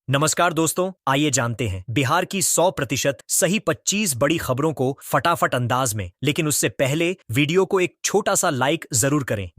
नमस्कार दोस्तों, आइए जानते हैं बिहार की 100% सही 25 बड़ी खबरों को फटाफट अंदाज में। लेकिन उससे पहले वीडियो को एक छोटा सा लाइक जरूर करें।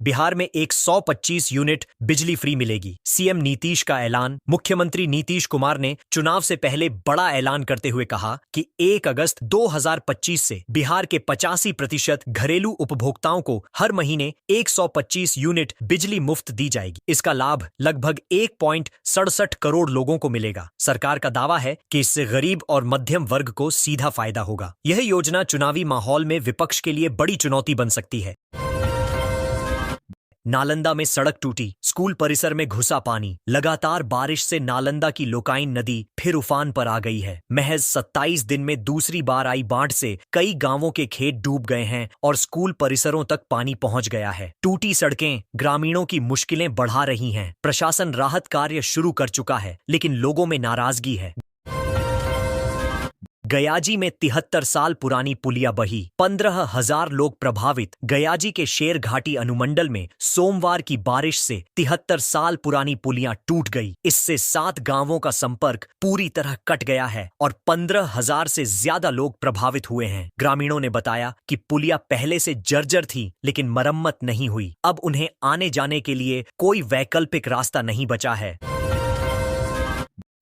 बिहार में एक 125 यूनिट बिजली फ्री मिलेगी। सीएम नीतीश का ऐलान। मुख्यमंत्री नीतीश कुमार ने चुनाव से पहले बड़ा ऐलान करते हुए कहा कि 1 अगस्त 2025 से बिहार के 85% घरेलू उपभोक्ताओं को हर महीने 125 यूनिट बिजली मुफ्त दी जाएगी। इसका लाभ लगभग 1.67 करोड़ लोगों को मिलेगा। सरकार का दावा है कि इससे गरीब और मध्यम वर्ग को सीधा फायदा होगा। यह योजना चुनावी माहौल में विपक्ष के लिए बड़ी चुनौती बन सकती है। नालंदा में सड़क टूटी, स्कूल परिसर में घुसा पानी। लगातार बारिश से नालंदा की लोकाइन नदी फिर उफान पर आ गई है। महज 27 दिन में दूसरी बार आई बाढ़ से कई गांवों के खेत डूब गए हैं और स्कूल परिसरों तक पानी पहुंच गया है। टूटी सड़कें ग्रामीणों की मुश्किलें बढ़ा रही हैं। प्रशासन राहत कार्य शुरू कर चुका है, लेकिन लोगों में नाराजगी है। गयाजी में 73 साल पुरानी पुलिया बही, 15,000 लोग प्रभावित। गयाजी के शेर घाटी अनुमंडल में सोमवार की बारिश से 73 साल पुरानी पुलिया टूट गई। इससे 7 गांवों का संपर्क पूरी तरह कट गया है और 15,000 से ज्यादा लोग प्रभावित हुए हैं। ग्रामीणों ने बताया कि पुलिया पहले से जर्जर थी, लेकिन मरम्मत नहीं हुई। अब उन्हें आने जाने के लिए कोई वैकल्पिक रास्ता नहीं बचा है।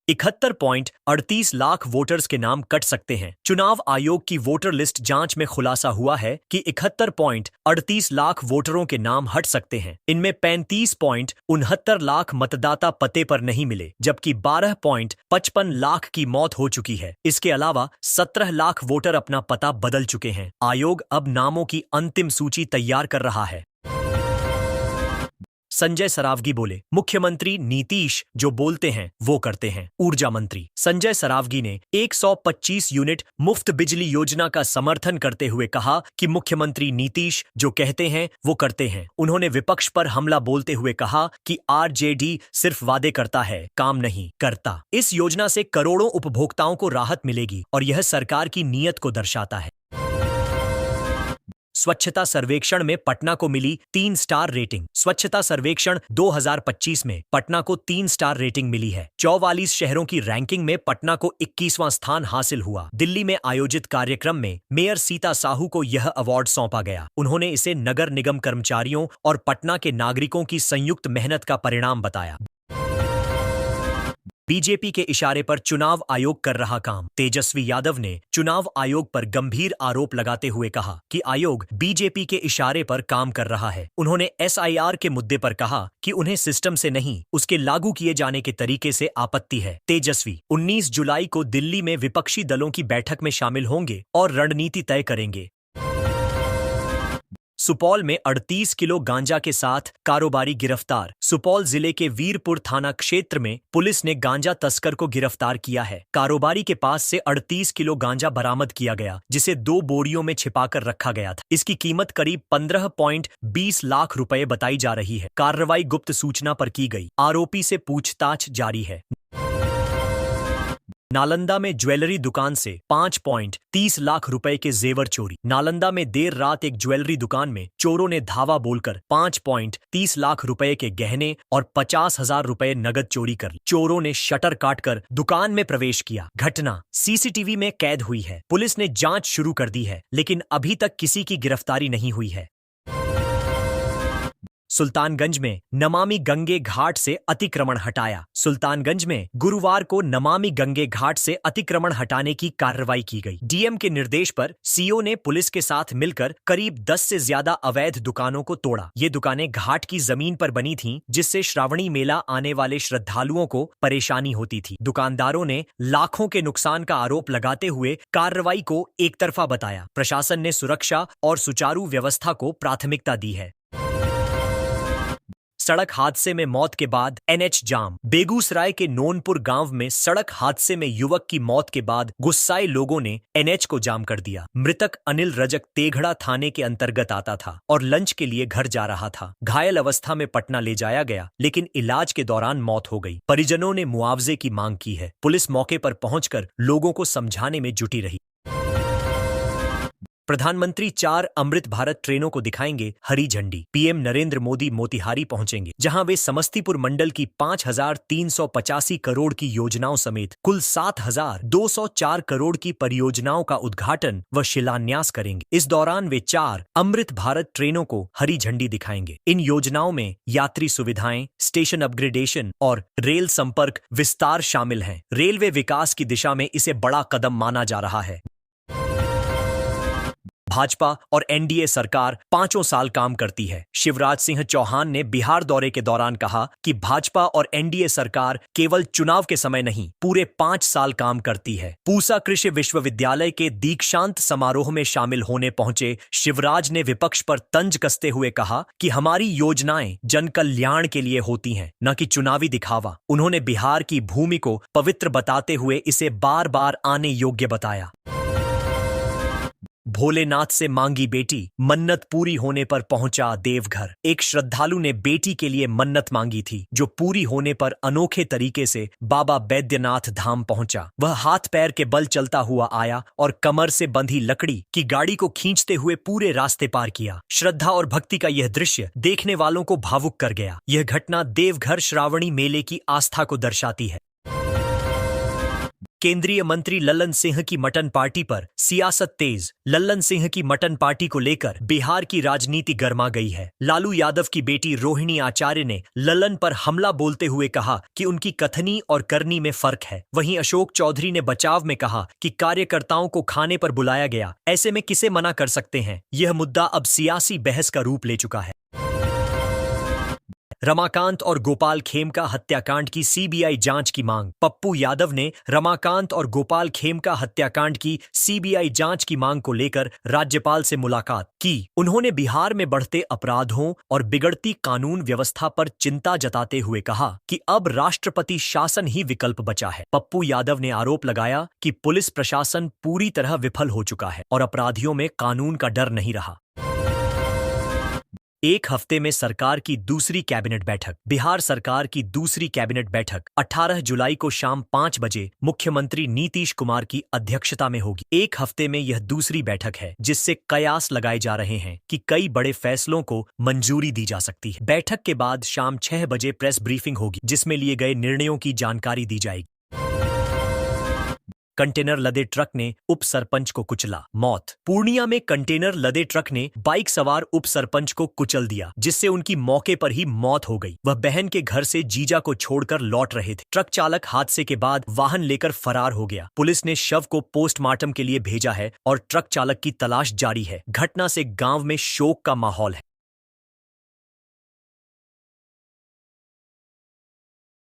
71.38 लाख वोटर्स के नाम कट सकते हैं। चुनाव आयोग की वोटर लिस्ट जांच में खुलासा हुआ है कि 71.38 लाख वोटरों के नाम हट सकते हैं। इनमें 35.69 लाख मतदाता पते पर नहीं मिले, जबकि 12.55 लाख की मौत हो चुकी है। इसके अलावा 17 लाख वोटर अपना पता बदल चुके हैं। आयोग अब नामों की अंतिम सूची तैयार कर रहा है। संजय सरावगी बोले, मुख्यमंत्री नीतीश जो बोलते हैं वो करते हैं। ऊर्जा मंत्री संजय सरावगी ने 125 यूनिट मुफ्त बिजली योजना का समर्थन करते हुए कहा कि मुख्यमंत्री नीतीश जो कहते हैं वो करते हैं। उन्होंने विपक्ष पर हमला बोलते हुए कहा कि आरजेडी सिर्फ वादे करता है, काम नहीं करता। इस योजना से करोड़ों उपभोक्ताओं को राहत मिलेगी और यह सरकार की नीयत को दर्शाता है। स्वच्छता सर्वेक्षण में पटना को मिली 3 स्टार रेटिंग। स्वच्छता सर्वेक्षण 2025 में पटना को 3 स्टार रेटिंग मिली है। 44 शहरों की रैंकिंग में पटना को 21वां स्थान हासिल हुआ। दिल्ली में आयोजित कार्यक्रम में मेयर सीता साहू को यह अवार्ड सौंपा गया। उन्होंने इसे नगर निगम कर्मचारियों और पटना के नागरिकों की संयुक्त मेहनत का परिणाम बताया। बीजेपी के इशारे पर चुनाव आयोग कर रहा काम। तेजस्वी यादव ने चुनाव आयोग पर गंभीर आरोप लगाते हुए कहा कि आयोग बीजेपी के इशारे पर काम कर रहा है। उन्होंने एसआईआर के मुद्दे पर कहा कि उन्हें सिस्टम से नहीं, उसके लागू किए जाने के तरीके से आपत्ति है। तेजस्वी 19 जुलाई को दिल्ली में विपक्षी दलों की बैठक में शामिल होंगे और रणनीति तय करेंगे। सुपौल में 38 किलो गांजा के साथ कारोबारी गिरफ्तार। सुपौल जिले के वीरपुर थाना क्षेत्र में पुलिस ने गांजा तस्कर को गिरफ्तार किया है। कारोबारी के पास से 38 किलो गांजा बरामद किया गया, जिसे 2 बोरियों में छिपाकर रखा गया था। इसकी कीमत करीब 15.20 लाख रुपए बताई जा रही है। कार्रवाई गुप्त सूचना पर की गई। आरोपी से पूछताछ जारी है। नालंदा में ज्वेलरी दुकान से 5.30 लाख रुपए के जेवर चोरी। नालंदा में देर रात एक ज्वेलरी दुकान में चोरों ने धावा बोलकर 5.30 लाख रुपए के गहने और 50,000 रुपए नगद चोरी कर ली। चोरों ने शटर काटकर दुकान में प्रवेश किया। घटना सीसीटीवी में कैद हुई है। पुलिस ने जांच शुरू कर दी है, लेकिन अभी तक किसी की गिरफ्तारी नहीं हुई है। सुल्तानगंज में नमामि गंगे घाट से अतिक्रमण हटाया। सुल्तानगंज में गुरुवार को नमामि गंगे घाट से अतिक्रमण हटाने की कार्रवाई की गई। डीएम के निर्देश पर सीओ ने पुलिस के साथ मिलकर करीब 10 से ज्यादा अवैध दुकानों को तोड़ा। ये दुकानें घाट की जमीन पर बनी थीं, जिससे श्रावणी मेला आने वाले श्रद्धालुओं को परेशानी होती थी। दुकानदारों ने लाखों के नुकसान का आरोप लगाते हुए कार्रवाई को एकतरफा बताया। प्रशासन ने सुरक्षा और सुचारू व्यवस्था को प्राथमिकता दी है। सड़क हादसे में मौत के बाद एनएच जाम। बेगूसराय के नोनपुर गांव में सड़क हादसे में युवक की मौत के बाद गुस्साए लोगों ने एनएच को जाम कर दिया। मृतक अनिल रजक तेघड़ा थाने के अंतर्गत आता था और लंच के लिए घर जा रहा था। घायल अवस्था में पटना ले जाया गया, लेकिन इलाज के दौरान मौत हो गई। परिजनों ने मुआवजे की मांग की है। पुलिस मौके पर पहुंचकर लोगों को समझाने में जुटी रही। प्रधानमंत्री 4 अमृत भारत ट्रेनों को दिखाएंगे हरी झंडी। पीएम नरेंद्र मोदी मोतिहारी पहुंचेंगे, जहां वे समस्तीपुर मंडल की 5,385 करोड़ की योजनाओं समेत कुल 7,204 करोड़ की परियोजनाओं का उद्घाटन व शिलान्यास करेंगे। इस दौरान वे 4 अमृत भारत ट्रेनों को हरी झंडी दिखाएंगे। इन योजनाओं में यात्री सुविधाएं, स्टेशन अपग्रेडेशन और रेल संपर्क विस्तार शामिल हैं। रेलवे विकास की दिशा में इसे बड़ा कदम माना जा रहा है। भाजपा और एनडीए सरकार 5 साल काम करती है। शिवराज सिंह चौहान ने बिहार दौरे के दौरान कहा कि भाजपा और एनडीए सरकार केवल चुनाव के समय नहीं, पूरे 5 साल काम करती है। पूसा कृषि विश्वविद्यालय के दीक्षांत समारोह में शामिल होने पहुंचे शिवराज ने विपक्ष पर तंज कसते हुए कहा कि हमारी योजनाएं जन कल्याण के लिए होती हैं, न कि चुनावी दिखावा। उन्होंने बिहार की भूमि को पवित्र बताते हुए इसे बार बार आने योग्य बताया। भोलेनाथ से मांगी बेटी, मन्नत पूरी होने पर पहुंचा देवघर। एक श्रद्धालु ने बेटी के लिए मन्नत मांगी थी, जो पूरी होने पर अनोखे तरीके से बाबा बैद्यनाथ धाम पहुंचा। वह हाथ पैर के बल चलता हुआ आया और कमर से बंधी लकड़ी की गाड़ी को खींचते हुए पूरे रास्ते पार किया। श्रद्धा और भक्ति का यह दृश्य देखने वालों को भावुक कर गया। यह घटना देवघर श्रावणी मेले की आस्था को दर्शाती है। केंद्रीय मंत्री लल्लन सिंह की मटन पार्टी पर सियासत तेज। लल्लन सिंह की मटन पार्टी को लेकर बिहार की राजनीति गर्मा गई है। लालू यादव की बेटी रोहिणी आचार्य ने लल्लन पर हमला बोलते हुए कहा कि उनकी कथनी और करनी में फर्क है। वहीं अशोक चौधरी ने बचाव में कहा कि कार्यकर्ताओं को खाने पर बुलाया गया, ऐसे में किसे मना कर सकते हैं। यह मुद्दा अब सियासी बहस का रूप ले चुका है। रमाकांत और गोपाल खेमका हत्याकांड की सीबीआई जांच की मांग। पप्पू यादव ने रमाकांत और गोपाल खेमका हत्याकांड की सीबीआई जांच की मांग को लेकर राज्यपाल से मुलाकात की। उन्होंने बिहार में बढ़ते अपराधों और बिगड़ती कानून व्यवस्था पर चिंता जताते हुए कहा कि अब राष्ट्रपति शासन ही विकल्प बचा है। पप्पू यादव ने आरोप लगाया कि पुलिस प्रशासन पूरी तरह विफल हो चुका है और अपराधियों में कानून का डर नहीं रहा। एक हफ्ते में सरकार की दूसरी कैबिनेट बैठक। बिहार सरकार की दूसरी कैबिनेट बैठक 18 जुलाई को शाम 5 बजे मुख्यमंत्री नीतीश कुमार की अध्यक्षता में होगी। एक हफ्ते में यह दूसरी बैठक है, जिससे कयास लगाए जा रहे हैं कि कई बड़े फैसलों को मंजूरी दी जा सकती है। बैठक के बाद शाम 6 बजे प्रेस ब्रीफिंग होगी, जिसमें लिए गए निर्णयों की जानकारी दी जाएगी। कंटेनर लदे ट्रक ने उप सरपंच को कुचला, मौत। पूर्णिया में कंटेनर लदे ट्रक ने बाइक सवार उप सरपंच को कुचल दिया, जिससे उनकी मौके पर ही मौत हो गई। वह बहन के घर से जीजा को छोड़कर लौट रहे थे। ट्रक चालक हादसे के बाद वाहन लेकर फरार हो गया। पुलिस ने शव को पोस्टमार्टम के लिए भेजा है और ट्रक चालक की तलाश जारी है। घटना से गांव में शोक का माहौल है।